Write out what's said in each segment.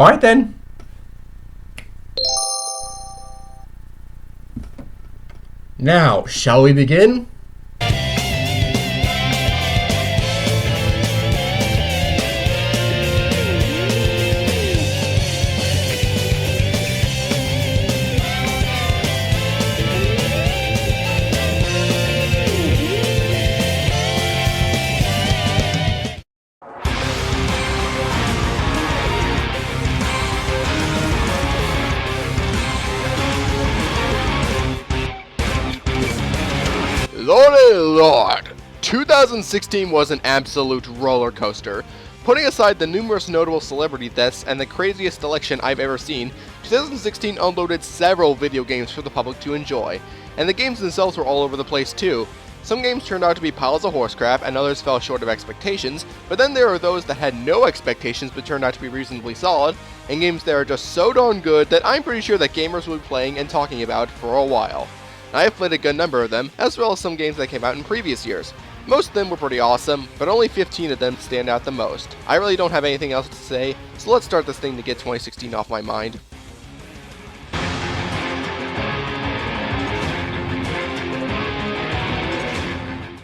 Alright then. Now, shall we begin? Lordy Lord! 2016 was an absolute roller coaster. Putting aside the numerous notable celebrity deaths and the craziest election I've ever seen, 2016 unloaded several video games for the public to enjoy, and the games themselves were all over the place too. Some games turned out to be piles of horse crap and others fell short of expectations, but then there are those that had no expectations but turned out to be reasonably solid, and games that are just so darn good that I'm pretty sure that gamers will be playing and talking about for a while. I have played a good number of them, as well as some games that came out in previous years. Most of them were pretty awesome, but only 15 of them stand out the most. I really don't have anything else to say, so let's start this thing to get 2016 off my mind.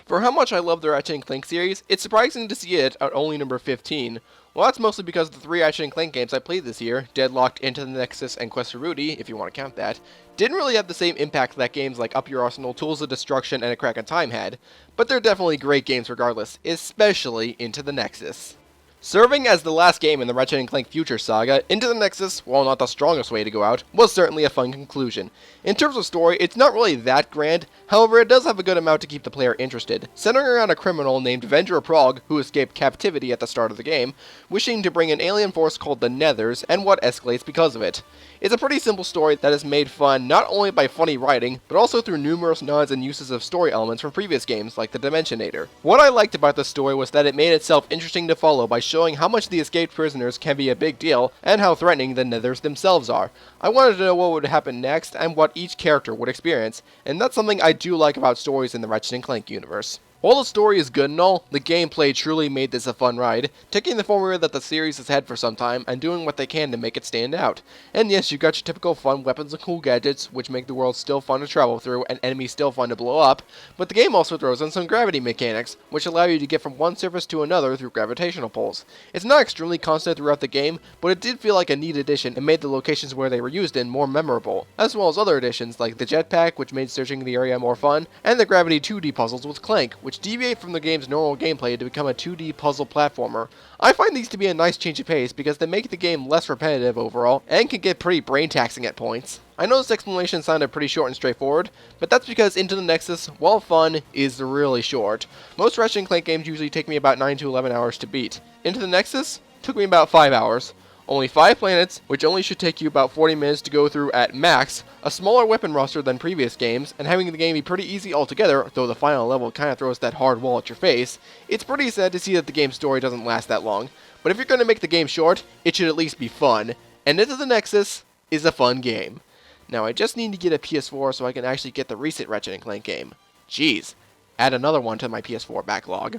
For how much I love the Ratchet and Clank series, it's surprising to see it at only number 15. Well, that's mostly because the 3 Ratchet and Clank games I played this year, Deadlocked, Into the Nexus, and Quest for Rudy, if you want to count that, didn't really have the same impact that games like Up Your Arsenal, Tools of Destruction, and A Crack in Time had, but they're definitely great games regardless, especially Into the Nexus. Serving as the last game in the Ratchet and Clank Future saga, Into the Nexus, while not the strongest way to go out, was certainly a fun conclusion. In terms of story, it's not really that grand, however it does have a good amount to keep the player interested, centering around a criminal named Venger Prague, who escaped captivity at the start of the game, wishing to bring an alien force called the Nethers, and what escalates because of it. It's a pretty simple story that is made fun not only by funny writing, but also through numerous nods and uses of story elements from previous games like the Dimensionator. What I liked about this story was that it made itself interesting to follow by showing how much the escaped prisoners can be a big deal, and how threatening the Nethers themselves are. I wanted to know what would happen next, and what each character would experience, and that's something I do like about stories in the Ratchet and Clank universe. While the story is good and all, the gameplay truly made this a fun ride, taking the formula that the series has had for some time and doing what they can to make it stand out. And yes, you got your typical fun weapons and cool gadgets, which make the world still fun to travel through and enemies still fun to blow up, but the game also throws in some gravity mechanics, which allow you to get from one surface to another through gravitational pulls. It's not extremely constant throughout the game, but it did feel like a neat addition and made the locations where they were used in more memorable, as well as other additions like the jetpack, which made searching the area more fun, and the gravity 2D puzzles with Clank, which deviate from the game's normal gameplay to become a 2D puzzle platformer. I find these to be a nice change of pace because they make the game less repetitive overall and can get pretty brain-taxing at points. I know this explanation sounded pretty short and straightforward, but that's because Into the Nexus, while fun, is really short. Most Ratchet and Clank games usually take me about 9 to 11 hours to beat. Into the Nexus took me about 5 hours. Only 5 planets, which only should take you about 40 minutes to go through at max, a smaller weapon roster than previous games, and having the game be pretty easy altogether, though the final level kinda throws that hard wall at your face, it's pretty sad to see that the game's story doesn't last that long. But if you're gonna make the game short, it should at least be fun, and Into the Nexus is a fun game. Now I just need to get a PS4 so I can actually get the recent Ratchet and Clank game. Jeez, add another one to my PS4 backlog.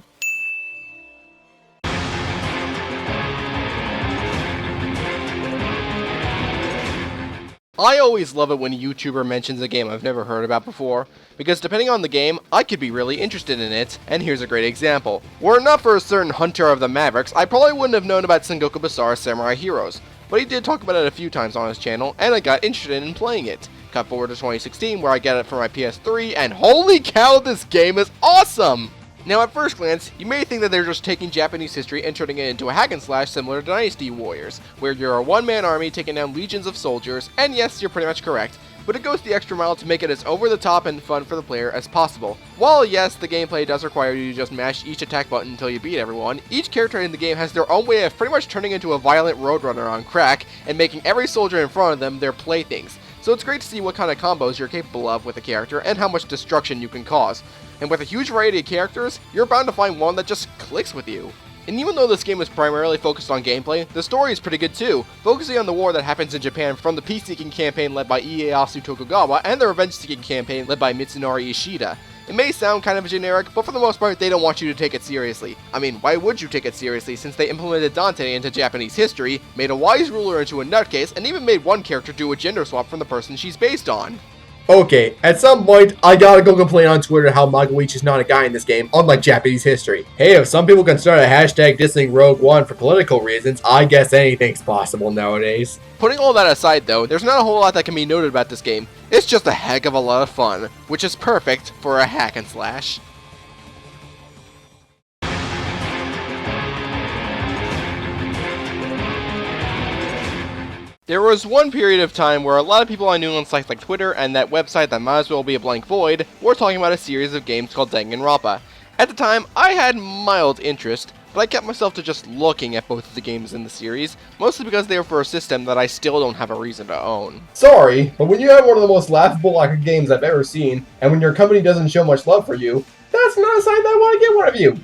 I always love it when a YouTuber mentions a game I've never heard about before, because depending on the game, I could be really interested in it, and here's a great example. Were it not for a certain Hunter of the Mavericks, I probably wouldn't have known about Sengoku Basara's Samurai Heroes, but he did talk about it a few times on his channel, and I got interested in playing it. Cut forward to 2016, where I got it for my PS3, and holy cow, this game is awesome! Now at first glance, you may think that they're just taking Japanese history and turning it into a hack and slash similar to Dynasty Warriors, where you're a one-man army taking down legions of soldiers, and yes, you're pretty much correct, but it goes the extra mile to make it as over-the-top and fun for the player as possible. While yes, the gameplay does require you to just mash each attack button until you beat everyone, each character in the game has their own way of pretty much turning into a violent roadrunner on crack, and making every soldier in front of them their playthings. So it's great to see what kind of combos you're capable of with a character, and how much destruction you can cause. And with a huge variety of characters, you're bound to find one that just clicks with you. And even though this game is primarily focused on gameplay, the story is pretty good too, focusing on the war that happens in Japan from the peace-seeking campaign led by Ieyasu Tokugawa and the revenge-seeking campaign led by Mitsunari Ishida. It may sound kind of generic, but for the most part, they don't want you to take it seriously. I mean, why would you take it seriously since they implemented Dante into Japanese history, made a wise ruler into a nutcase, and even made one character do a gender swap from the person she's based on? Okay, at some point, I gotta go complain on Twitter how Magoichi is not a guy in this game, unlike Japanese history. Hey, if some people can start a hashtag dissing Rogue One for political reasons, I guess anything's possible nowadays. Putting all that aside though, there's not a whole lot that can be noted about this game. It's just a heck of a lot of fun, which is perfect for a hack and slash. There was one period of time where a lot of people I knew on sites like Twitter and that website that might as well be a blank void were talking about a series of games called Danganronpa. At the time, I had mild interest, but I kept myself to just looking at both of the games in the series, mostly because they were for a system that I still don't have a reason to own. Sorry, but when you have one of the most laughable arcade games I've ever seen, and when your company doesn't show much love for you, that's not a sign that I want to get one of you.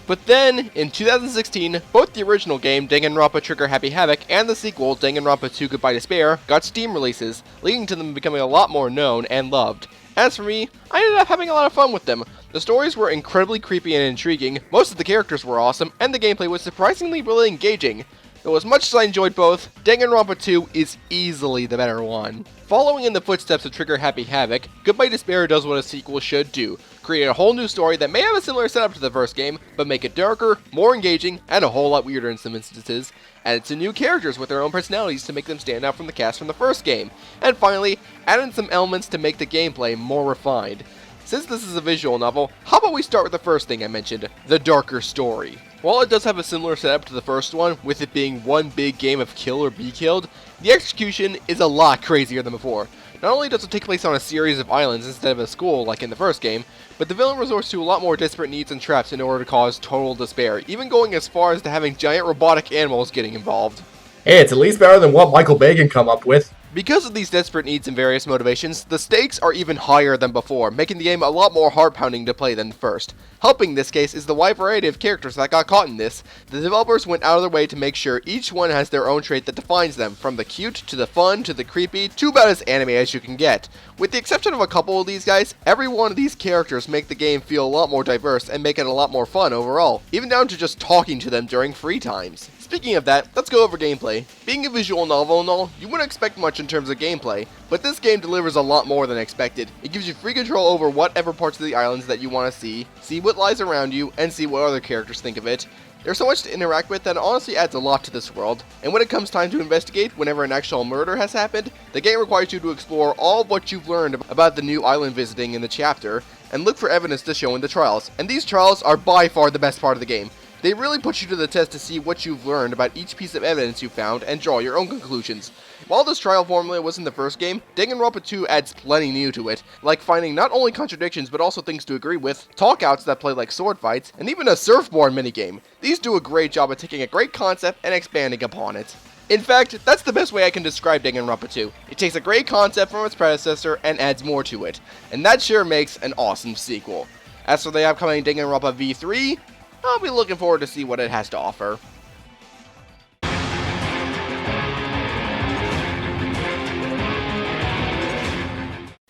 But then, in 2016, both the original game, Danganronpa Trigger Happy Havoc, and the sequel, Danganronpa 2 Goodbye Despair, got Steam releases, leading to them becoming a lot more known and loved. As for me, I ended up having a lot of fun with them. The stories were incredibly creepy and intriguing, most of the characters were awesome, and the gameplay was surprisingly really engaging. Though as much as I enjoyed both, Danganronpa 2 is easily the better one. Following in the footsteps of Trigger Happy Havoc, Goodbye Despair does what a sequel should do, create a whole new story that may have a similar setup to the first game, but make it darker, more engaging, and a whole lot weirder in some instances. Added some new characters with their own personalities to make them stand out from the cast from the first game. And finally, added some elements to make the gameplay more refined. Since this is a visual novel, how about we start with the first thing I mentioned, the darker story. While it does have a similar setup to the first one, with it being one big game of kill or be killed, the execution is a lot crazier than before. Not only does it take place on a series of islands instead of a school like in the first game, but the villain resorts to a lot more disparate needs and traps in order to cause total despair, even going as far as to having giant robotic animals getting involved. Hey, it's at least better than what Michael Bay can come up with. Because of these desperate needs and various motivations, the stakes are even higher than before, making the game a lot more heart-pounding to play than the first. Helping this case is the wide variety of characters that got caught in this. The developers went out of their way to make sure each one has their own trait that defines them, from the cute, to the fun, to the creepy, to about as anime as you can get. With the exception of a couple of these guys, every one of these characters make the game feel a lot more diverse and make it a lot more fun overall, even down to just talking to them during free times. Speaking of that, let's go over gameplay. Being a visual novel and all, you wouldn't expect much in terms of gameplay, but this game delivers a lot more than expected. It gives you free control over whatever parts of the islands that you want to see what lies around you, and see what other characters think of it. There's so much to interact with that it honestly adds a lot to this world, and when it comes time to investigate whenever an actual murder has happened, the game requires you to explore all of what you've learned about the new island visiting in the chapter, and look for evidence to show in the trials. And these trials are by far the best part of the game. They really put you to the test to see what you've learned about each piece of evidence you found and draw your own conclusions. While this trial formula was in the first game, Danganronpa 2 adds plenty new to it, like finding not only contradictions but also things to agree with, talkouts that play like sword fights, and even a surfboard minigame. These do a great job of taking a great concept and expanding upon it. In fact, that's the best way I can describe Danganronpa 2. It takes a great concept from its predecessor and adds more to it, and that sure makes an awesome sequel. As for the upcoming Danganronpa V3, I'll be looking forward to see what it has to offer.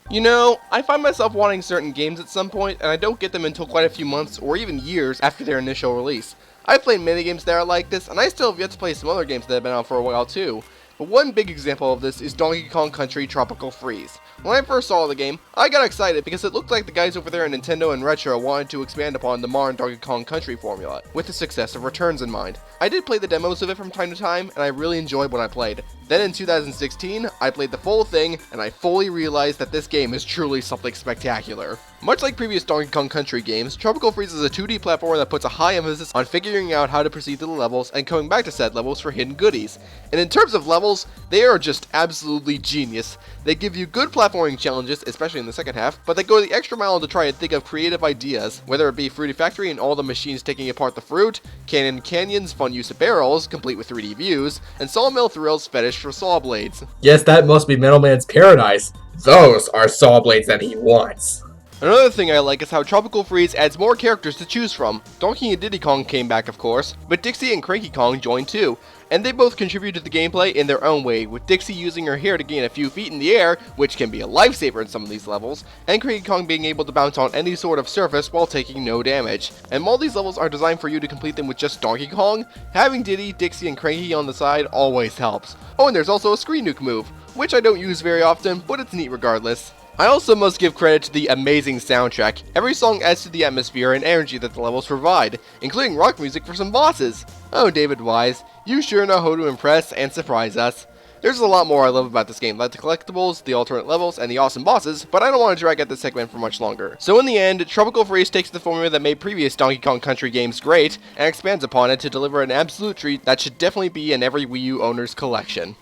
You know, I find myself wanting certain games at some point, and I don't get them until quite a few months or even years after their initial release. I've played many games that are like this, and I still have yet to play some other games that have been out for a while too. But one big example of this is Donkey Kong Country Tropical Freeze. When I first saw the game, I got excited because it looked like the guys over there at Nintendo and Retro wanted to expand upon the modern Donkey Kong Country formula, with the success of Returns in mind. I did play the demos of it from time to time, and I really enjoyed what I played. Then in 2016, I played the full thing, and I fully realized that this game is truly something spectacular. Much like previous Donkey Kong Country games, Tropical Freeze is a 2D platformer that puts a high emphasis on figuring out how to proceed through the levels and coming back to said levels for hidden goodies. And in terms of levels, they are just absolutely genius. They give you good platforming challenges, especially in the second half, but they go the extra mile to try and think of creative ideas, whether it be Fruity Factory and all the machines taking apart the fruit, Cannon Canyon's fun use of barrels, complete with 3D views, and Sawmill Thrill's fetish for saw blades. Yes, that must be Metal Man's paradise. Those are saw blades that he wants. Another thing I like is how Tropical Freeze adds more characters to choose from. Donkey and Diddy Kong came back, of course, but Dixie and Cranky Kong joined too. and they both contribute to the gameplay in their own way, with Dixie using her hair to gain a few feet in the air, which can be a lifesaver in some of these levels, and Cranky Kong being able to bounce on any sort of surface while taking no damage. And while these levels are designed for you to complete them with just Donkey Kong, having Diddy, Dixie, and Cranky on the side always helps. Oh, and there's also a screen nuke move, which I don't use very often, but it's neat regardless. I also must give credit to the amazing soundtrack. Every song adds to the atmosphere and energy that the levels provide, including rock music for some bosses. Oh, David Wise, you sure know how to impress and surprise us. There's a lot more I love about this game, like the collectibles, the alternate levels, and the awesome bosses, but I don't want to drag out this segment for much longer. So in the end, Tropical Freeze takes the formula that made previous Donkey Kong Country games great, and expands upon it to deliver an absolute treat that should definitely be in every Wii U owner's collection.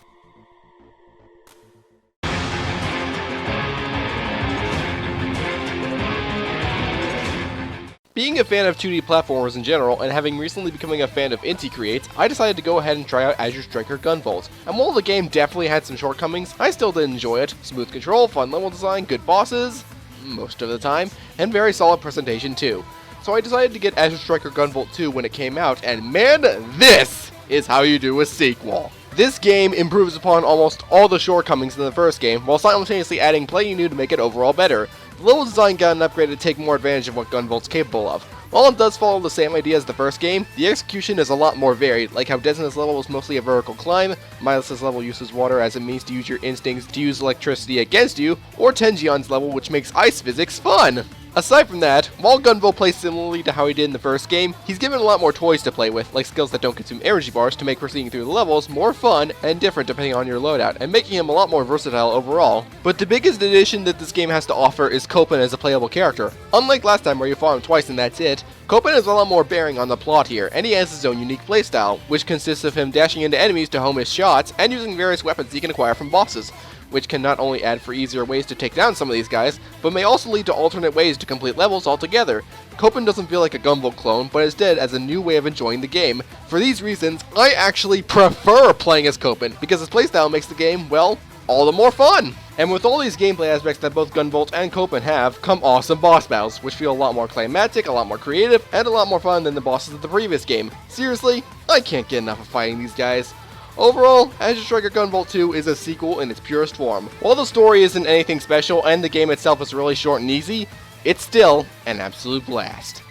Being a fan of 2D platformers in general, and having recently becoming a fan of Inti Creates, I decided to go ahead and try out Azure Striker Gunvolt. And while the game definitely had some shortcomings, I still did enjoy it. Smooth control, fun level design, good bosses, most of the time, and very solid presentation too. So I decided to get Azure Striker Gunvolt 2 when it came out, and man, this is how you do a sequel. This game improves upon almost all the shortcomings in the first game, while simultaneously adding plenty new to make it overall better. The level design got an upgrade to take more advantage of what Gunvolt's capable of. While it does follow the same idea as the first game, the execution is a lot more varied, like how Desna's level is mostly a vertical climb, Miles' level uses water as a means to use your instincts to use electricity against you, or Tenjion's level which makes ice physics fun! Aside from that, while Gunvolt plays similarly to how he did in the first game, he's given a lot more toys to play with, like skills that don't consume energy bars to make proceeding through the levels more fun and different depending on your loadout, and making him a lot more versatile overall. But the biggest addition that this game has to offer is Copen as a playable character. Unlike last time where you fought him twice and that's it, Copen has a lot more bearing on the plot here, and he has his own unique playstyle, which consists of him dashing into enemies to home his shots, and using various weapons he can acquire from bosses, which can not only add for easier ways to take down some of these guys, but may also lead to alternate ways to complete levels altogether. Copen doesn't feel like a Gunvolt clone, but instead as a new way of enjoying the game. For these reasons, I actually prefer playing as Copen, because his playstyle makes the game, well, all the more fun! And with all these gameplay aspects that both Gunvolt and Copen have, come awesome boss battles, which feel a lot more climactic, a lot more creative, and a lot more fun than the bosses of the previous game. Seriously, I can't get enough of fighting these guys. Overall, Azure Striker Gunvolt 2 is a sequel in its purest form. While the story isn't anything special and the game itself is really short and easy, it's still an absolute blast.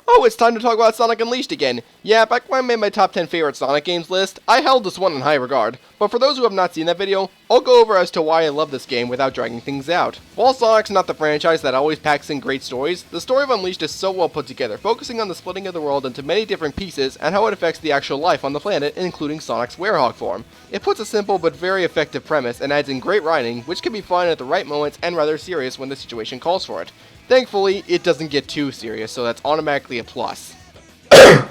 Oh, it's time to talk about Sonic Unleashed again. Yeah, back when I made my top 10 favorite Sonic games list, I held this one in high regard. But for those who have not seen that video, I'll go over as to why I love this game without dragging things out. While Sonic's not the franchise that always packs in great stories, the story of Unleashed is so well put together, focusing on the splitting of the world into many different pieces and how it affects the actual life on the planet, including Sonic's werehog form. It puts a simple but very effective premise and adds in great writing, which can be fun at the right moments and rather serious when the situation calls for it. Thankfully, it doesn't get too serious, so that's automatically a plus.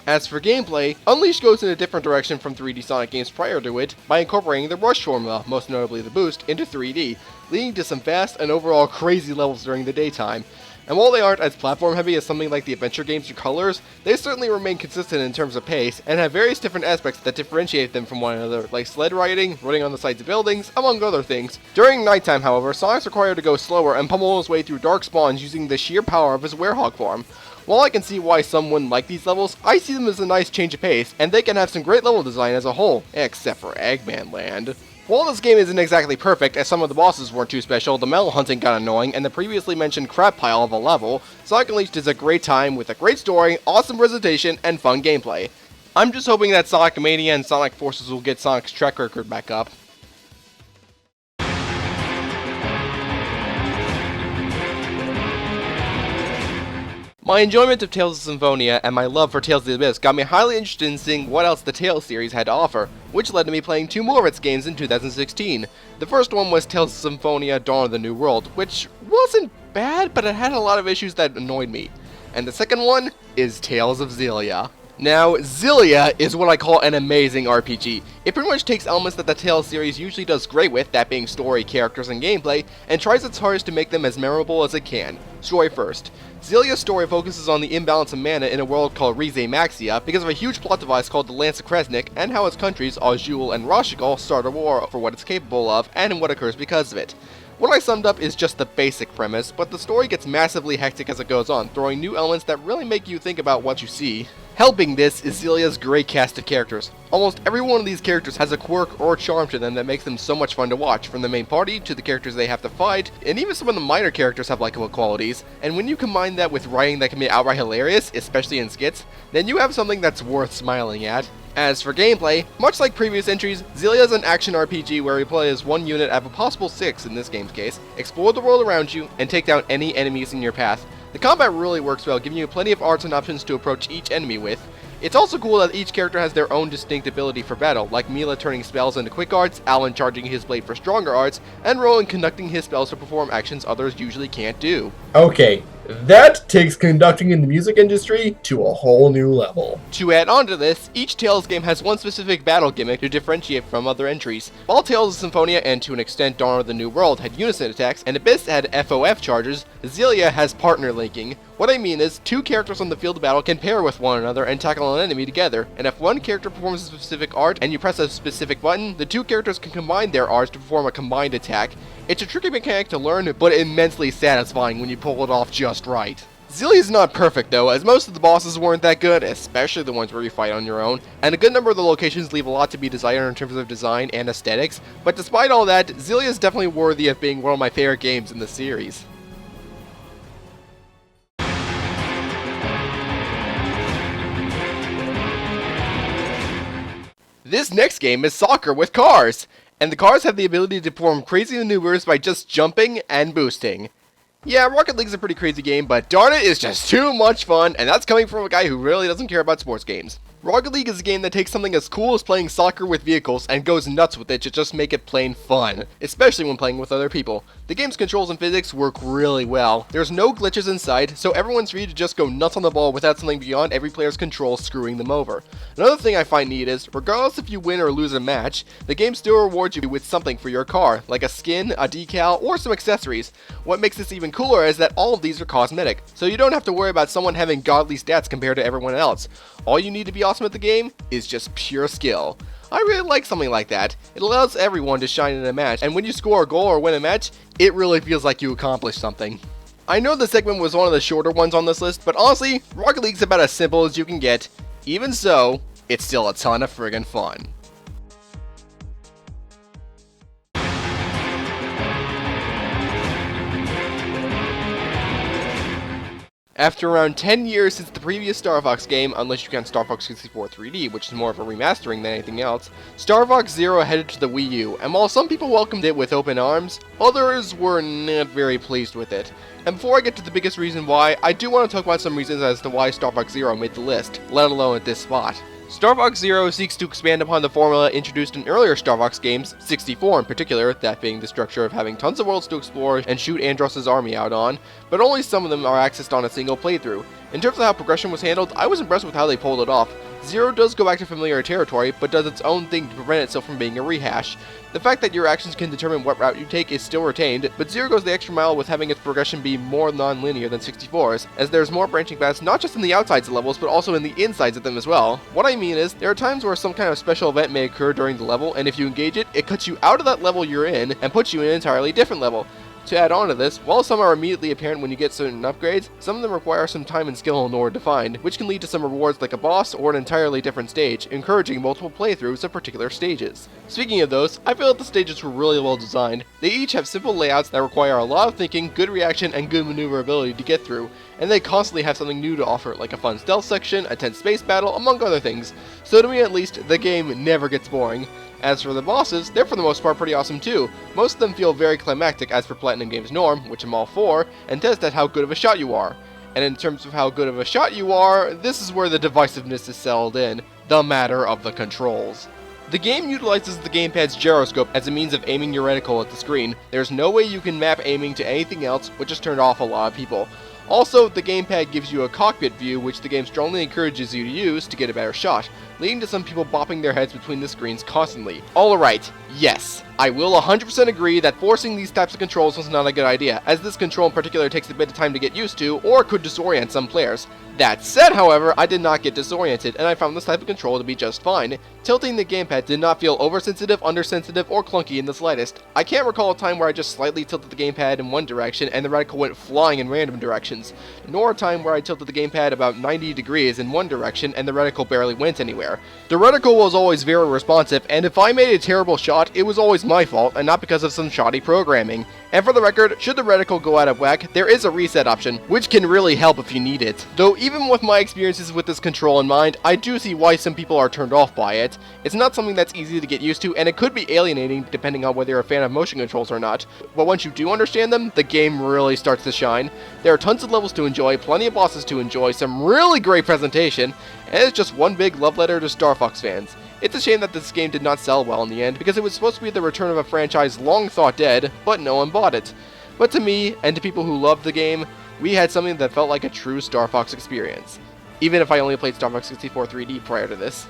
As for gameplay, Unleashed goes in a different direction from 3D Sonic games prior to it by incorporating the Rush formula, most notably the boost, into 3D, leading to some fast and overall crazy levels during the daytime. And while they aren't as platform heavy as something like the adventure games or Colors, they certainly remain consistent in terms of pace, and have various different aspects that differentiate them from one another, like sled riding, running on the sides of buildings, among other things. During nighttime, however, Sonic's required to go slower and pummel his way through dark spawns using the sheer power of his werehog form. While I can see why some wouldn't like these levels, I see them as a nice change of pace, and they can have some great level design as a whole, except for Eggman Land. While this game isn't exactly perfect, as some of the bosses weren't too special, the metal hunting got annoying, and the previously mentioned crap pile of a level, Sonic Unleashed is a great time with a great story, awesome presentation, and fun gameplay. I'm just hoping that Sonic Mania and Sonic Forces will get Sonic's track record back up. My enjoyment of Tales of Symphonia and my love for Tales of the Abyss got me highly interested in seeing what else the Tales series had to offer, which led to me playing two more of its games in 2016. The first one was Tales of Symphonia Dawn of the New World, which wasn't bad, but it had a lot of issues that annoyed me. And the second one is Tales of Xillia. Now, Xillia is what I call an amazing RPG. It pretty much takes elements that the Tales series usually does great with, that being story, characters, and gameplay, and tries its hardest to make them as memorable as it can. Story first. Xillia's story focuses on the imbalance of mana in a world called Rize Maxia because of a huge plot device called the Lance of Kresnik, and how its countries, Azure and Rashigal, start a war for what it's capable of and what occurs because of it. What I summed up is just the basic premise, but the story gets massively hectic as it goes on, throwing new elements that really make you think about what you see. Helping this is Zelia's great cast of characters. Almost every one of these characters has a quirk or charm to them that makes them so much fun to watch, from the main party to the characters they have to fight, and even some of the minor characters have likable qualities. And when you combine that with writing that can be outright hilarious, especially in skits, then you have something that's worth smiling at. As for gameplay, much like previous entries, Zelia is an action RPG where you play as one unit out of a possible 6 in this game's case, explore the world around you, and take down any enemies in your path. The combat really works well, giving you plenty of arts and options to approach each enemy with. It's also cool that each character has their own distinct ability for battle, like Mila turning spells into quick arts, Alan charging his blade for stronger arts, and Rowan conducting his spells to perform actions others usually can't do. Okay, that takes conducting in the music industry to a whole new level. To add on to this, each Tales game has one specific battle gimmick to differentiate from other entries. While Tales of Symphonia and to an extent Dawn of the New World had unison attacks, and Abyss had FOF charges, Zelia has partner linking. What I mean is, two characters on the field of battle can pair with one another and tackle an enemy together, and if one character performs a specific art and you press a specific button, the two characters can combine their arts to perform a combined attack. It's a tricky mechanic to learn, but immensely satisfying when you pull it off just right. Zelia's not perfect though, as most of the bosses weren't that good, especially the ones where you fight on your own, and a good number of the locations leave a lot to be desired in terms of design and aesthetics, but despite all that, Zelia is definitely worthy of being one of my favorite games in the series. This next game is soccer with cars, and the cars have the ability to perform crazy maneuvers by just jumping and boosting. Yeah, Rocket League's a pretty crazy game, but darn it, it's just too much fun, and that's coming from a guy who really doesn't care about sports games. Rocket League is a game that takes something as cool as playing soccer with vehicles and goes nuts with it to just make it plain fun, especially when playing with other people. The game's controls and physics work really well. There's no glitches inside, so everyone's free to just go nuts on the ball without something beyond every player's control screwing them over. Another thing I find neat is, regardless if you win or lose a match, the game still rewards you with something for your car, like a skin, a decal, or some accessories. What makes this even cooler is that all of these are cosmetic, so you don't have to worry about someone having godly stats compared to everyone else. All you need to be awesome at the game is just pure skill. I really like something like that. It allows everyone to shine in a match, and when you score a goal or win a match, it really feels like you accomplished something. I know this segment was one of the shorter ones on this list, but honestly, Rocket League's about as simple as you can get. Even so, it's still a ton of friggin' fun. After around 10 years since the previous Star Fox game, unless you count Star Fox 64 3D, which is more of a remastering than anything else, Star Fox Zero headed to the Wii U, and while some people welcomed it with open arms, others were not very pleased with it. And before I get to the biggest reason why, I do want to talk about some reasons as to why Star Fox Zero made the list, let alone at this spot. Star Fox Zero seeks to expand upon the formula introduced in earlier Star Fox games, 64 in particular, that being the structure of having tons of worlds to explore and shoot Andros' army out on, but only some of them are accessed on a single playthrough. In terms of how progression was handled, I was impressed with how they pulled it off. Zero does go back to familiar territory, but does its own thing to prevent itself from being a rehash. The fact that your actions can determine what route you take is still retained, but Zero goes the extra mile with having its progression be more non-linear than 64's, as there's more branching paths not just in the outsides of levels, but also in the insides of them as well. What I mean is, there are times where some kind of special event may occur during the level, and if you engage it, it cuts you out of that level you're in, and puts you in an entirely different level. To add on to this, while some are immediately apparent when you get certain upgrades, some of them require some time and skill in order to find, which can lead to some rewards like a boss or an entirely different stage, encouraging multiple playthroughs of particular stages. Speaking of those, I feel that the stages were really well designed. They each have simple layouts that require a lot of thinking, good reaction, and good maneuverability to get through, and they constantly have something new to offer, like a fun stealth section, a tense space battle, among other things. So to me at least, the game never gets boring. As for the bosses, they're for the most part pretty awesome too. Most of them feel very climactic as per Platinum Games norm, which I'm all for, and test at how good of a shot you are. And in terms of how good of a shot you are, this is where the divisiveness is settled in, the matter of the controls. The game utilizes the gamepad's gyroscope as a means of aiming your reticle at the screen. There's no way you can map aiming to anything else, which has turned off a lot of people. Also, the gamepad gives you a cockpit view, which the game strongly encourages you to use to get a better shot, leading to some people bopping their heads between the screens constantly. Alright, yes, I will 100% agree that forcing these types of controls was not a good idea, as this control in particular takes a bit of time to get used to, or could disorient some players. That said, however, I did not get disoriented, and I found this type of control to be just fine. Tilting the gamepad did not feel oversensitive, undersensitive, or clunky in the slightest. I can't recall a time where I just slightly tilted the gamepad in one direction and the reticle went flying in random directions, nor a time where I tilted the gamepad about 90 degrees in one direction and the reticle barely went anywhere. The reticle was always very responsive, and if I made a terrible shot, it was always my fault and not because of some shoddy programming. And for the record, should the reticle go out of whack, there is a reset option, which can really help if you need it. Though even with my experiences with this control in mind, I do see why some people are turned off by it. It's not something that's easy to get used to, and it could be alienating depending on whether you're a fan of motion controls or not. But once you do understand them, the game really starts to shine. There are tons of levels to enjoy, plenty of bosses to enjoy, some really great presentation, and it's just one big love letter to Star Fox fans. It's a shame that this game did not sell well in the end, because it was supposed to be the return of a franchise long thought dead, but no one bought it. But to me, and to people who loved the game, we had something that felt like a true Star Fox experience. Even if I only played Star Fox 64 3D prior to this.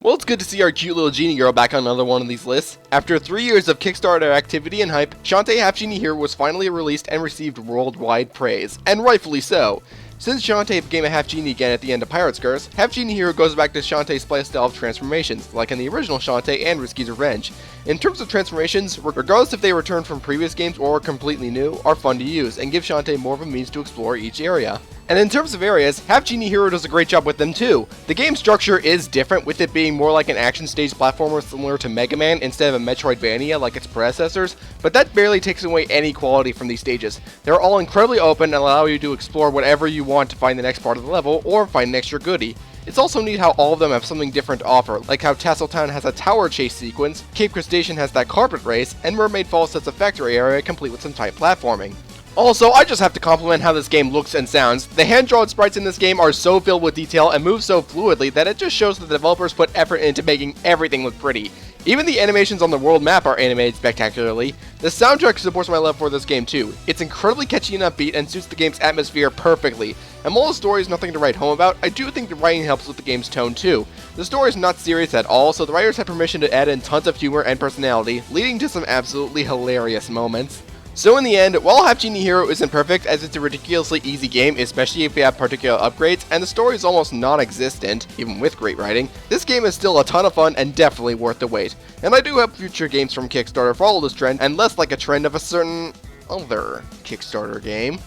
Well, it's good to see our cute little genie girl back on another one of these lists. After 3 years of Kickstarter activity and hype, Shantae Half-Genie Hero was finally released and received worldwide praise, and rightfully so. Since Shantae became a Half-Genie again at the end of Pirate's Curse, Half-Genie Hero goes back to Shantae's playstyle of transformations, like in the original Shantae and Risky's Revenge. In terms of transformations, regardless if they return from previous games or are completely new, are fun to use, and give Shantae more of a means to explore each area. And in terms of areas, Half-Genie Hero does a great job with them too. The game structure is different, with it being more like an action stage platformer similar to Mega Man instead of a Metroidvania like its predecessors, but that barely takes away any quality from these stages. They're all incredibly open and allow you to explore whatever you want to find the next part of the level, or find an extra goodie. It's also neat how all of them have something different to offer, like how Tasseltown has a tower chase sequence, Cape Crustacean has that carpet race, and Mermaid Falls has a factory area complete with some tight platforming. Also, I just have to compliment how this game looks and sounds. The hand-drawn sprites in this game are so filled with detail and move so fluidly that it just shows that the developers put effort into making everything look pretty. Even the animations on the world map are animated spectacularly. The soundtrack supports my love for this game too. It's incredibly catchy and upbeat and suits the game's atmosphere perfectly. And while the story is nothing to write home about, I do think the writing helps with the game's tone too. The story is not serious at all, so the writers had permission to add in tons of humor and personality, leading to some absolutely hilarious moments. So in the end, while Half-Genie Hero isn't perfect, as it's a ridiculously easy game, especially if you have particular upgrades, and the story is almost non-existent, even with great writing, this game is still a ton of fun and definitely worth the wait. And I do hope future games from Kickstarter follow this trend, and less like a trend of a certain other Kickstarter game.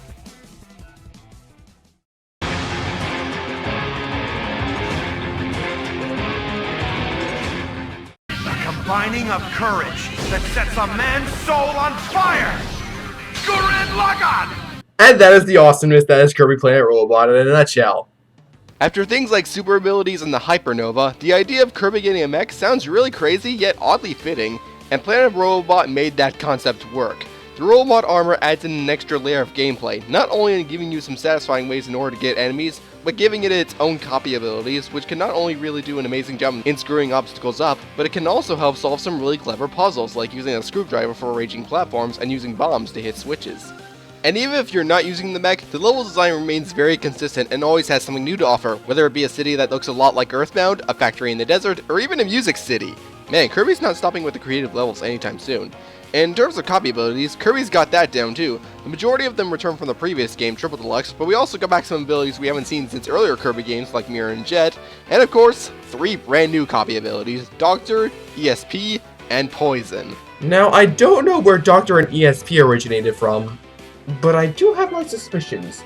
Combining of courage that sets a man's soul on fire! Gurren Lagann! And that is the awesomeness that is Kirby Planet Robobot in a nutshell. After things like super abilities and the Hypernova, the idea of Kirby getting a mech sounds really crazy yet oddly fitting, and Planet Robobot made that concept work. The Robobot armor adds in an extra layer of gameplay, not only in giving you some satisfying ways in order to get enemies, but giving it its own copy abilities, which can not only really do an amazing job in screwing obstacles up, but it can also help solve some really clever puzzles, like using a screwdriver for arranging platforms and using bombs to hit switches. And even if you're not using the mech, the level design remains very consistent and always has something new to offer, whether it be a city that looks a lot like Earthbound, a factory in the desert, or even a music city. Man, Kirby's not stopping with the creative levels anytime soon. And in terms of copy abilities, Kirby's got that down too. The majority of them return from the previous game, Triple Deluxe, but we also got back some abilities we haven't seen since earlier Kirby games like Mirror and Jet, and of course, 3 brand new copy abilities, Doctor, ESP, and Poison. Now, I don't know where Doctor and ESP originated from, but I do have my suspicions.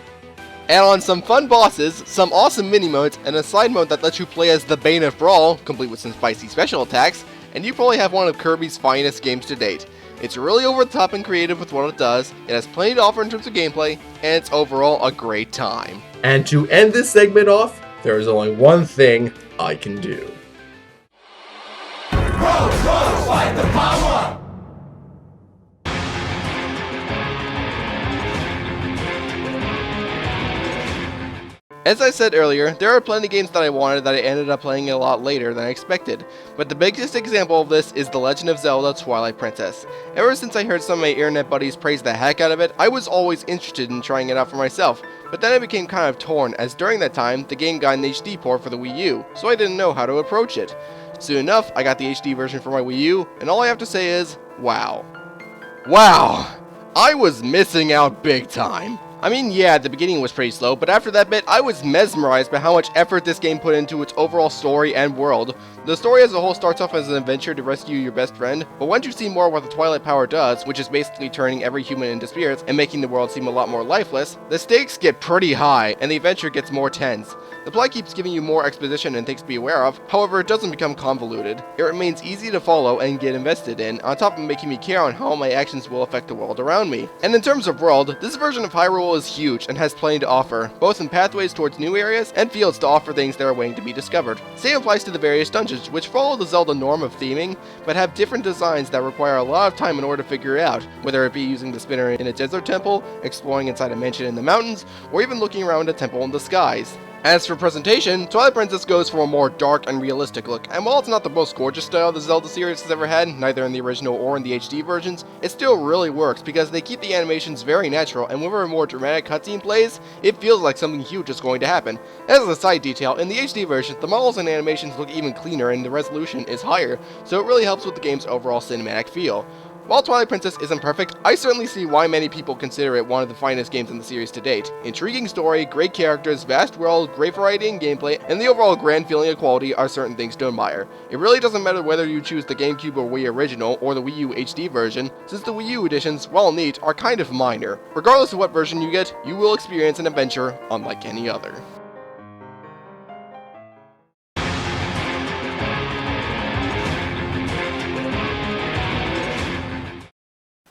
And on some fun bosses, some awesome mini-modes, and a side mode that lets you play as the Bane of Brawl, complete with some spicy special attacks, and you probably have one of Kirby's finest games to date. It's really over the top and creative with what it does, it has plenty to offer in terms of gameplay, and it's overall a great time. And to end this segment off, there is only one thing I can do. Fight the power! As I said earlier, there are plenty of games that I wanted that I ended up playing a lot later than I expected, but the biggest example of this is The Legend of Zelda Twilight Princess. Ever since I heard some of my internet buddies praise the heck out of it, I was always interested in trying it out for myself, But then I became kind of torn, as during that time, the game got an HD port for the Wii U, so I didn't know how to approach it. Soon enough, I got the HD version for my Wii U, and all I have to say is, wow. Wow! I was missing out big time. I mean, yeah, the beginning was pretty slow, but after that bit, I was mesmerized by how much effort this game put into its overall story and world. The story as a whole starts off as an adventure to rescue your best friend, but once you see more of what the Twilight Power does, which is basically turning every human into spirits and making the world seem a lot more lifeless, the stakes get pretty high, and the adventure gets more tense. The plot keeps giving you more exposition and things to be aware of, however it doesn't become convoluted. It remains easy to follow and get invested in, on top of making me care on how my actions will affect the world around me. And in terms of world, this version of Hyrule is huge and has plenty to offer, both in pathways towards new areas and fields to offer things that are waiting to be discovered. Same applies to the various dungeons, which follow the Zelda norm of theming, but have different designs that require a lot of time in order to figure it out, whether it be using the spinner in a desert temple, exploring inside a mansion in the mountains, or even looking around a temple in the skies. As for presentation, Twilight Princess goes for a more dark and realistic look, and while it's not the most gorgeous style the Zelda series has ever had, neither in the original or in the HD versions, it still really works because they keep the animations very natural, and whenever a more dramatic cutscene plays, it feels like something huge is going to happen. As a side detail, in the HD version, the models and animations look even cleaner and the resolution is higher, so it really helps with the game's overall cinematic feel. While Twilight Princess isn't perfect, I certainly see why many people consider it one of the finest games in the series to date. Intriguing story, great characters, vast world, great variety in gameplay, and the overall grand feeling of quality are certain things to admire. It really doesn't matter whether you choose the GameCube or Wii original or the Wii U HD version, since the Wii U editions, while neat, are kind of minor. Regardless of what version you get, you will experience an adventure unlike any other.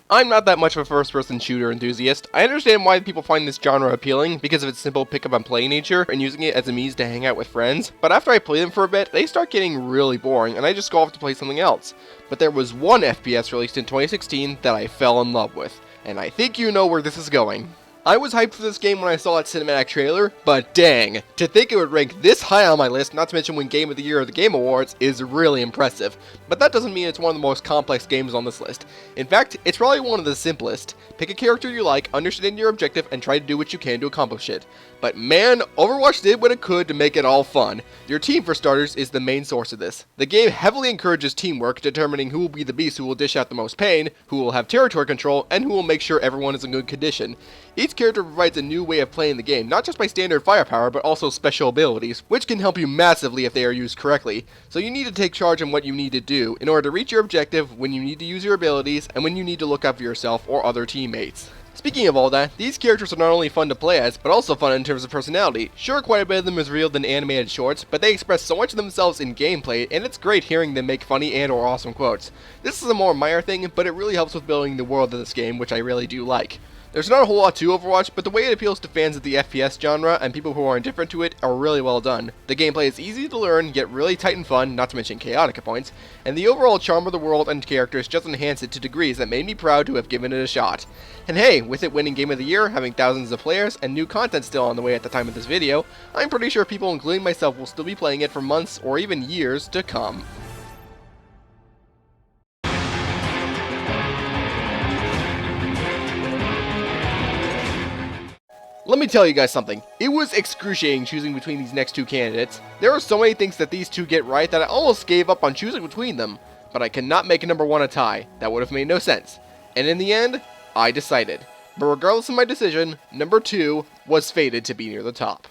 I'm not that much of a first-person shooter enthusiast. I understand why people find this genre appealing because of its simple pick-up-and-play nature and using it as a means to hang out with friends, but after I play them for a bit, they start getting really boring and I just go off to play something else. But there was one FPS released in 2016 that I fell in love with, and I think you know where this is going. I was hyped for this game when I saw its cinematic trailer, but dang, to think it would rank this high on my list, not to mention win Game of the Year at the Game Awards, is really impressive. But that doesn't mean it's one of the most complex games on this list. In fact, it's probably one of the simplest. Pick a character you like, understand your objective, and try to do what you can to accomplish it. But man, Overwatch did what it could to make it all fun. Your team, for starters, is the main source of this. The game heavily encourages teamwork, determining who will be the beast who will dish out the most pain, who will have territory control, and who will make sure everyone is in good condition. Each character provides a new way of playing the game, not just by standard firepower, but also special abilities, which can help you massively if they are used correctly. So you need to take charge on what you need to do in order to reach your objective, when you need to use your abilities, and when you need to look out for yourself or other teammates. Speaking of all that, these characters are not only fun to play as, but also fun in terms of personality. Sure, quite a bit of them is real than animated shorts, but they express so much of themselves in gameplay, and it's great hearing them make funny and or awesome quotes. This is a more minor thing, but it really helps with building the world of this game, which I really do like. There's not a whole lot to Overwatch, but the way it appeals to fans of the FPS genre and people who are indifferent to it are really well done. The gameplay is easy to learn, yet really tight and fun, not to mention chaotic at points, and the overall charm of the world and characters just enhance it to degrees that made me proud to have given it a shot. And hey, with it winning Game of the Year, having thousands of players, and new content still on the way at the time of this video, I'm pretty sure people including myself will still be playing it for months or even years to come. Let me tell you guys something. It was excruciating choosing between these next two candidates. There are so many things that these two get right that I almost gave up on choosing between them. But I cannot make number one a tie. That would have made no sense. And in the end, I decided. But regardless of my decision, number 2 was fated to be near the top.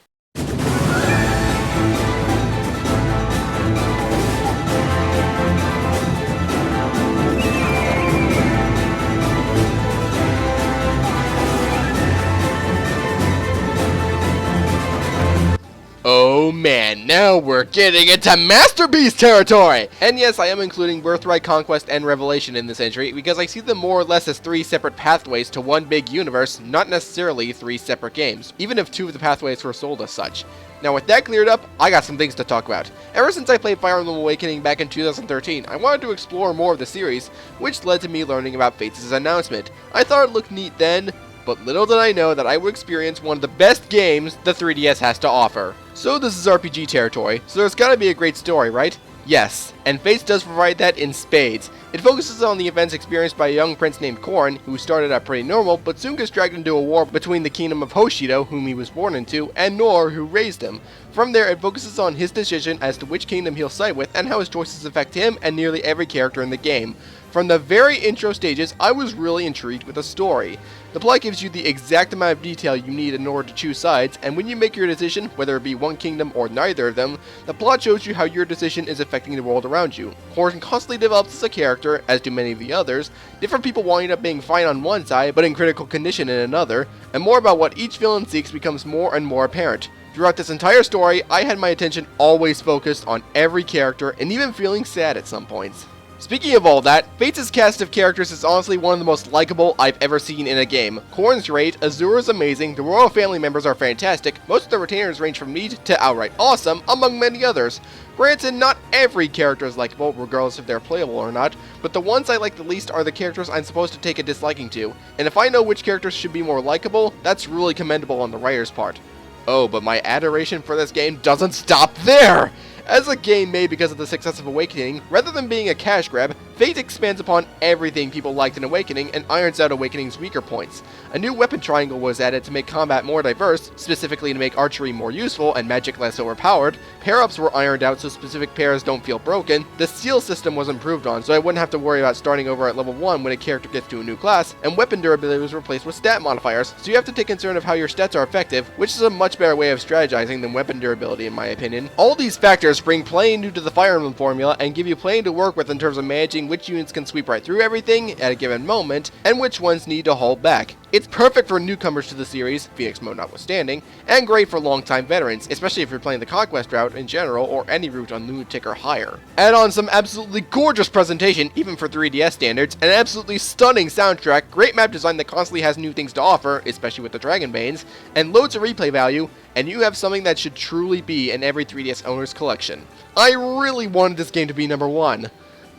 Oh man, now we're getting into Masterpiece territory! And yes, I am including Birthright, Conquest, and Revelation in this entry, because I see them more or less as 3 separate pathways to one big universe, not necessarily 3 separate games, even if 2 of the pathways were sold as such. Now with that cleared up, I got some things to talk about. Ever since I played Fire Emblem Awakening back in 2013, I wanted to explore more of the series, which led to me learning about Fates' announcement. I thought it looked neat then, but little did I know that I would experience one of the best games the 3DS has to offer. So this is RPG territory, so there's gotta be a great story, right? Yes, and Fates does provide that in spades. It focuses on the events experienced by a young prince named Korn, who started out pretty normal, but soon gets dragged into a war between the kingdom of Hoshido, whom he was born into, and Nor, who raised him. From there, it focuses on his decision as to which kingdom he'll side with, and how his choices affect him and nearly every character in the game. From the very intro stages, I was really intrigued with the story. The plot gives you the exact amount of detail you need in order to choose sides, and when you make your decision, whether it be one kingdom or neither of them, the plot shows you how your decision is affecting the world around you. Korn constantly develops as a character, as do many of the others, different people wind up being fine on one side, but in critical condition in another, and more about what each villain seeks becomes more and more apparent. Throughout this entire story, I had my attention always focused on every character, and even feeling sad at some points. Speaking of all that, Fates' cast of characters is honestly one of the most likable I've ever seen in a game. Korn's great, Azure is amazing, the royal family members are fantastic, most of the retainers range from neat to outright awesome, among many others. Granted, not every character is likable, regardless if they're playable or not, but the ones I like the least are the characters I'm supposed to take a disliking to, and if I know which characters should be more likable, that's really commendable on the writer's part. Oh, but my adoration for this game doesn't stop there! As a game made because of the success of Awakening, rather than being a cash grab, Fate expands upon everything people liked in Awakening and irons out Awakening's weaker points. A new weapon triangle was added to make combat more diverse, specifically to make archery more useful and magic less overpowered. Pair-ups were ironed out so specific pairs don't feel broken. The steal system was improved on, so I wouldn't have to worry about starting over at level 1 when a character gets to a new class, and weapon durability was replaced with stat modifiers, so you have to take concern of how your stats are effective, which is a much better way of strategizing than weapon durability in my opinion. All these factors bring playing new to the Fire Emblem formula and give you playing to work with in terms of managing which units can sweep right through everything at a given moment, and which ones need to hold back. It's perfect for newcomers to the series, Phoenix mode notwithstanding, and great for long-time veterans, especially if you're playing the Conquest route in general or any route on Lunatic or higher. Add on some absolutely gorgeous presentation, even for 3DS standards, an absolutely stunning soundtrack, great map design that constantly has new things to offer, especially with the Dragon Banes, and loads of replay value, and you have something that should truly be in every 3DS owner's collection. I really wanted this game to be number 1,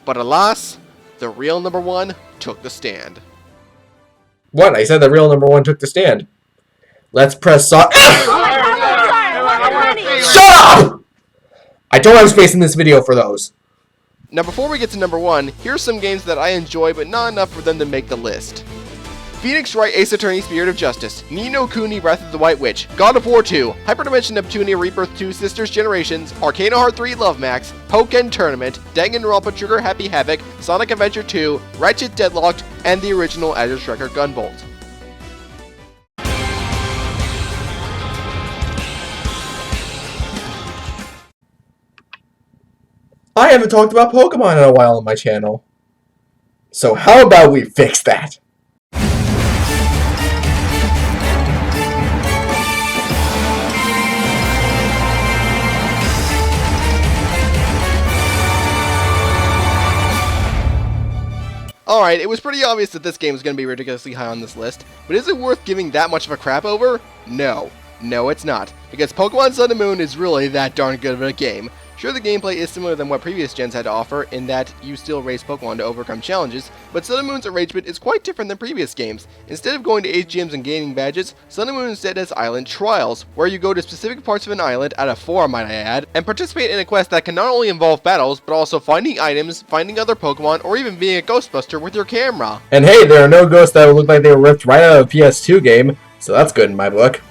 but alas, the real number 1 took the stand. What? I said the real number 1 took the stand. Let's press Shut up! I told I was facing this video for those. Now before we get to number 1, here's some games that I enjoy but not enough for them to make the list. Phoenix Wright Ace Attorney Spirit of Justice, Ni no Kuni Wrath of the White Witch, God of War 2, Hyperdimension Neptunia Rebirth 2 Sisters Generations, Arcana Heart 3 Love Max, Pokken Tournament, Danganronpa Trigger Happy Havoc, Sonic Adventure 2, Ratchet Deadlocked, and the original Azure Striker Gunvolt. I haven't talked about Pokemon in a while on my channel. So how about we fix that? Alright, it was pretty obvious that this game was going to be ridiculously high on this list, but is it worth giving that much of a crap over? No. No, it's not, because Pokemon Sun and Moon is really that darn good of a game. Sure, the gameplay is similar than what previous gens had to offer, in that you still raise Pokemon to overcome challenges, but Sun and Moon's arrangement is quite different than previous games. Instead of going to 8 gyms and gaining badges, Sun and Moon instead has island trials, where you go to specific parts of an island, out of 4 might I add, and participate in a quest that can not only involve battles, but also finding items, finding other Pokemon, or even being a Ghostbuster with your camera. And hey, there are no ghosts that would look like they were ripped right out of a PS2 game, so that's good in my book.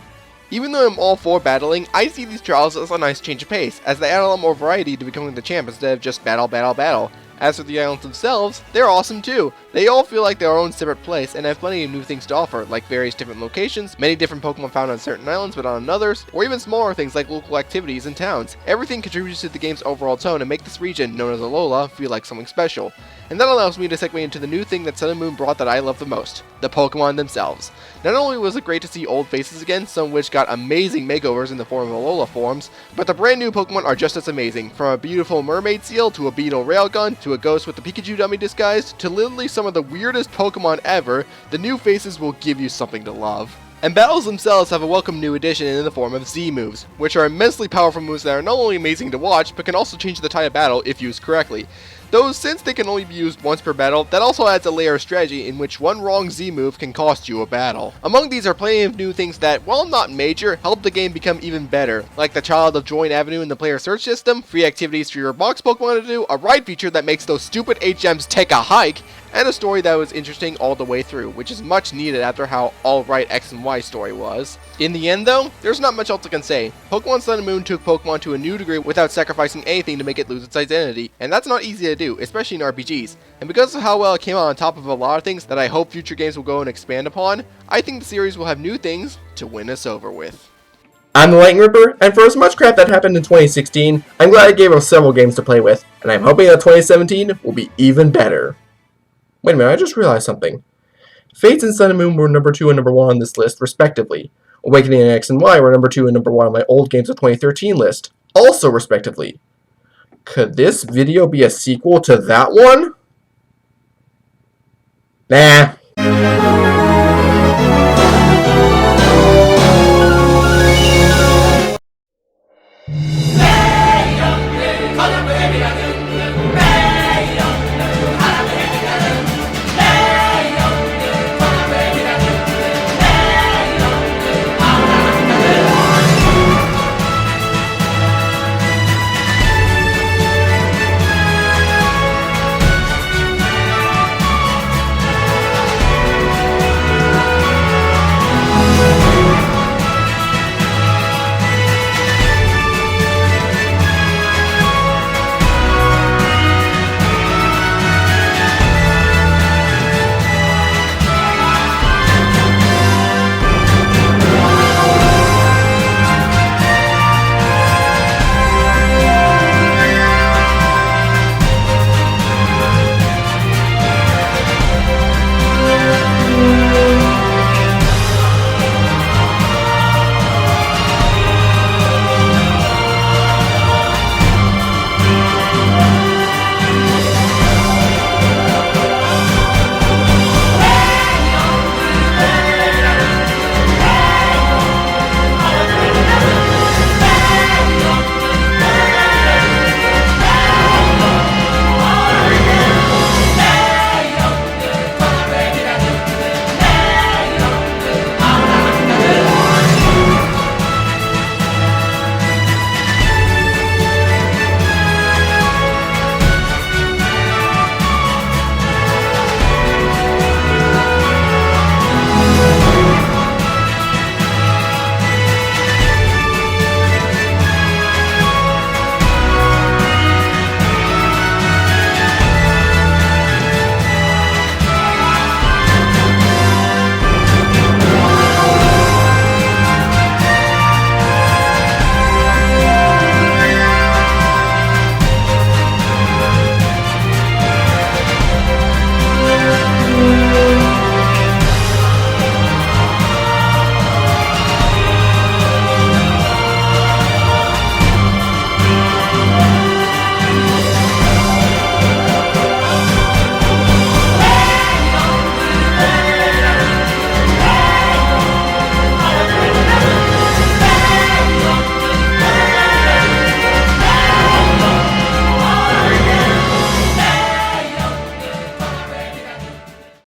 Even though I'm all for battling, I see these trials as a nice change of pace, as they add a lot more variety to becoming the champ instead of just battle, battle, battle. As for the islands themselves, they're awesome too. They all feel like their own separate place and have plenty of new things to offer, like various different locations, many different Pokemon found on certain islands but not on others, or even smaller things like local activities and towns. Everything contributes to the game's overall tone and make this region, known as Alola, feel like something special. And that allows me to segue into the new thing that Sun and Moon brought that I love the most, the Pokemon themselves. Not only was it great to see old faces again, some of which got amazing makeovers in the form of Alola forms, but the brand new Pokemon are just as amazing, from a beautiful mermaid seal, to a beetle railgun, to a ghost with the Pikachu dummy disguised, to literally some of the weirdest Pokemon ever. The new faces will give you something to love. And battles themselves have a welcome new addition in the form of Z moves, which are immensely powerful moves that are not only amazing to watch, but can also change the tide of battle if used correctly. Though since they can only be used once per battle, that also adds a layer of strategy in which one wrong Z move can cost you a battle. Among these are plenty of new things that, while not major, help the game become even better, like the Child of Join Avenue in the player search system, free activities for your box Pokemon to do, a ride feature that makes those stupid HMs take a hike, and a story that was interesting all the way through, which is much needed after how alright X and Y story was. In the end though, there's not much else I can say. Pokemon Sun and Moon took Pokemon to a new degree without sacrificing anything to make it lose its identity, and that's not easy to do, especially in RPGs. And because of how well it came out on top of a lot of things that I hope future games will go and expand upon, I think the series will have new things to win us over with. I'm the Lightning Ripper, and for as much crap that happened in 2016, I'm glad it gave us several games to play with, and I'm hoping that 2017 will be even better. Wait a minute, I just realized something. Fates and Sun and Moon were number 2 and number 1 on this list, respectively. Awakening and X and Y were number 2 and number 1 on my old games of 2013 list, also respectively. Could this video be a sequel to that one? Nah.